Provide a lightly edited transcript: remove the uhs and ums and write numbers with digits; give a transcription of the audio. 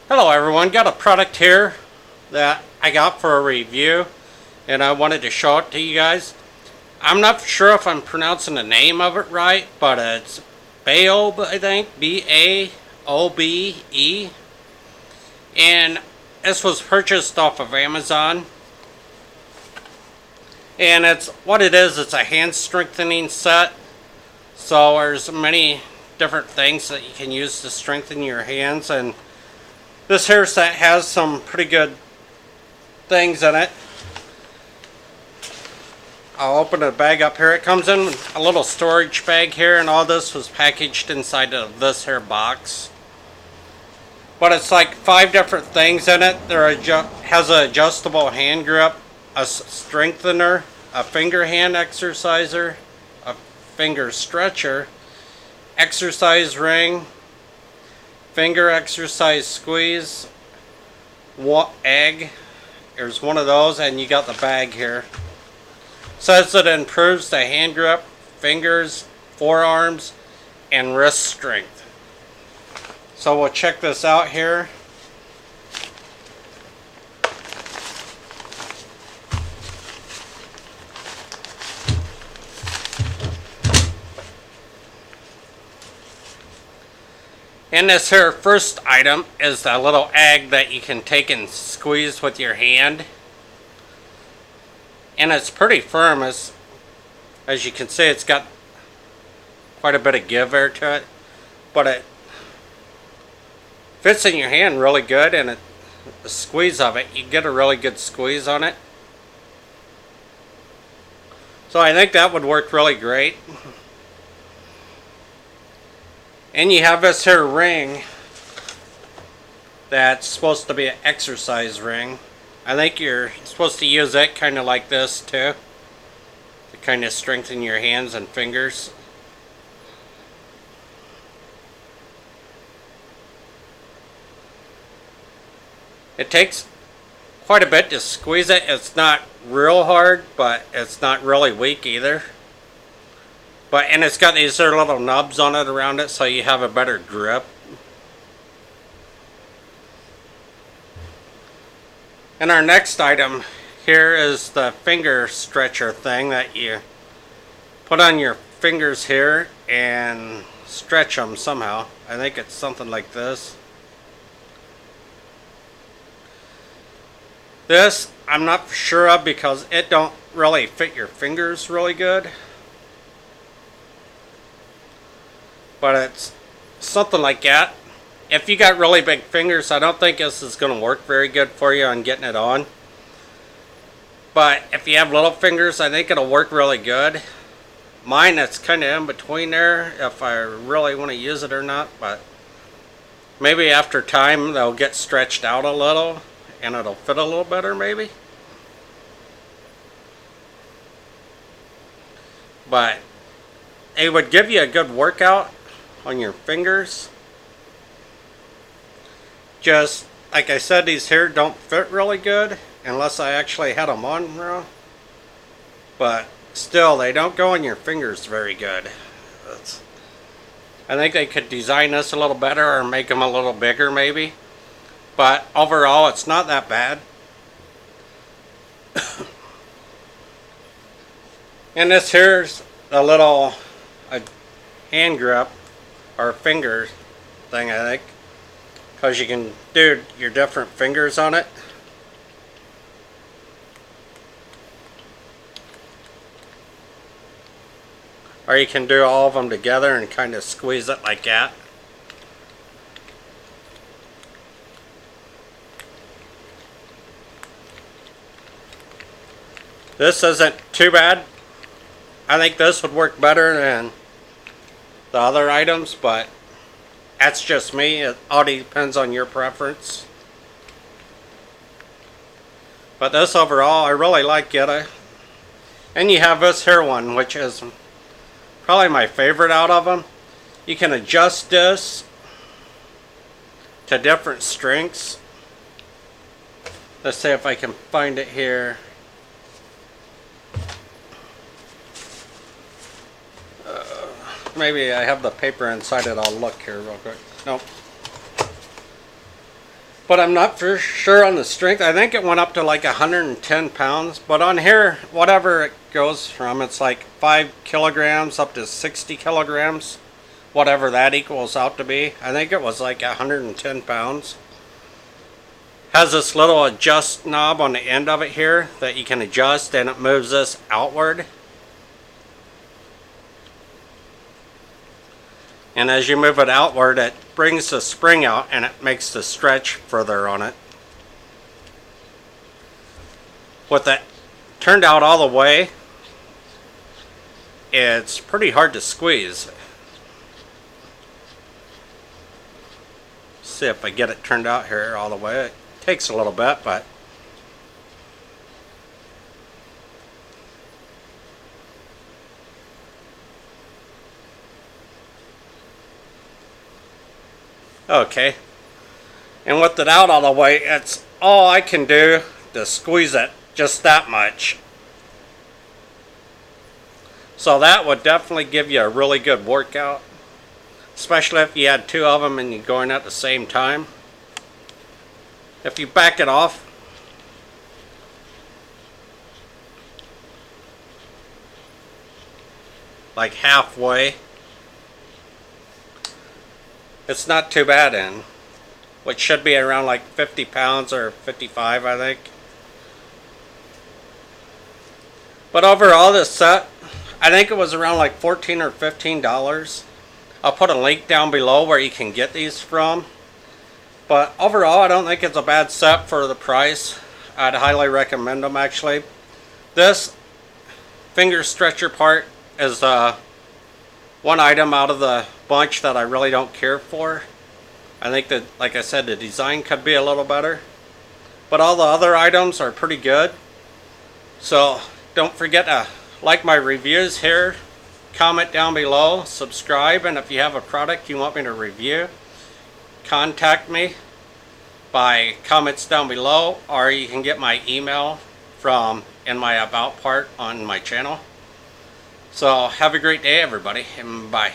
Hello everyone, got a product here that I got for a review and I wanted to show it to you guys. I'm not sure if I'm pronouncing the name of it right, but it's Baobë, I think, B-A-O-B-E, and this was purchased off of Amazon. And it's what it is, it's a hand strengthening set. So there's many different things that you can use to strengthen your hands, and this here set has some pretty good things in it. I'll open the bag up here. It comes in a little storage bag here, and all this was packaged inside of this here box. But it's like 5 different things in it. There has an adjustable hand grip, a strengthener, a finger hand exerciser, a finger stretcher, exercise ring, finger exercise squeeze, egg. There's one of those, and you got the bag here. Says it improves the hand grip, fingers, forearms, and wrist strength. So we'll check this out here. And this here first item is the little egg that you can take and squeeze with your hand. And it's pretty firm, as you can see. It's got quite a bit of give there to it, but it fits in your hand really good, and the squeeze of it, you get a really good squeeze on it. So I think that would work really great. And you have this here ring that's supposed to be an exercise ring. I think you're supposed to use it kind of like this too, to kind of strengthen your hands and fingers. It takes quite a bit to squeeze it. It's not real hard, but it's not really weak either. And it's got these little nubs on it around it, so you have a better grip. And our next item here is the finger stretcher thing that you put on your fingers here and stretch them somehow. I think it's something like this. This I'm not sure of because it don't really fit your fingers really good. But it's something like that. If you got really big fingers, I don't think this is going to work very good for you on getting it on. But if you have little fingers, I think it'll work really good. Mine, it's kind of in between there, if I really want to use it or not. But maybe after time, they'll get stretched out a little, and it'll fit a little better maybe. But it would give you a good workout on your fingers. Just like I said, these here don't fit really good unless I actually had them on wrong. But still, they don't go on your fingers very good. I think they could design this a little better or make them a little bigger maybe. But overall, it's not that bad. And this here's a little hand grip or finger thing, I think, because you can do your different fingers on it. Or you can do all of them together and kind of squeeze it like that. This isn't too bad. I think this would work better than the other items, but that's just me. It all depends on your preference. But this overall, I really like it. And you have this here one, which is probably my favorite out of them. You can adjust this to different strengths. Let's see if I can find it here. Maybe I have the paper inside it. I'll look here real quick. Nope. But I'm not for sure on the strength. I think it went up to like 110 pounds. But on here, whatever it goes from, it's like 5 kilograms up to 60 kilograms. Whatever that equals out to be. I think it was like 110 pounds. Has this little adjust knob on the end of it here that you can adjust, and it moves this outward. And as you move it outward, it brings the spring out and it makes the stretch further on it. With it turned out all the way, it's pretty hard to squeeze. See if I get it turned out here all the way. It takes a little bit, but okay. And with it out all the way, it's all I can do to squeeze it just that much. So that would definitely give you a really good workout, especially if you had two of them and you're going at the same time. If you back it off, like halfway, it's not too bad in, which should be around like 50 pounds or 55, I think. But overall, this set, I think it was around like $14 or $15. I'll put a link down below where you can get these from. But overall, I don't think it's a bad set for the price. I'd highly recommend them, actually. This finger stretcher part is one item out of the bunch that I really don't care for. I think that, like I said, the design could be a little better. But all the other items are pretty good. So don't forget to like my reviews here, comment down below, subscribe, and if you have a product you want me to review, contact me by comments down below, or you can get my email from in my about part on my channel. So have a great day, everybody, and bye.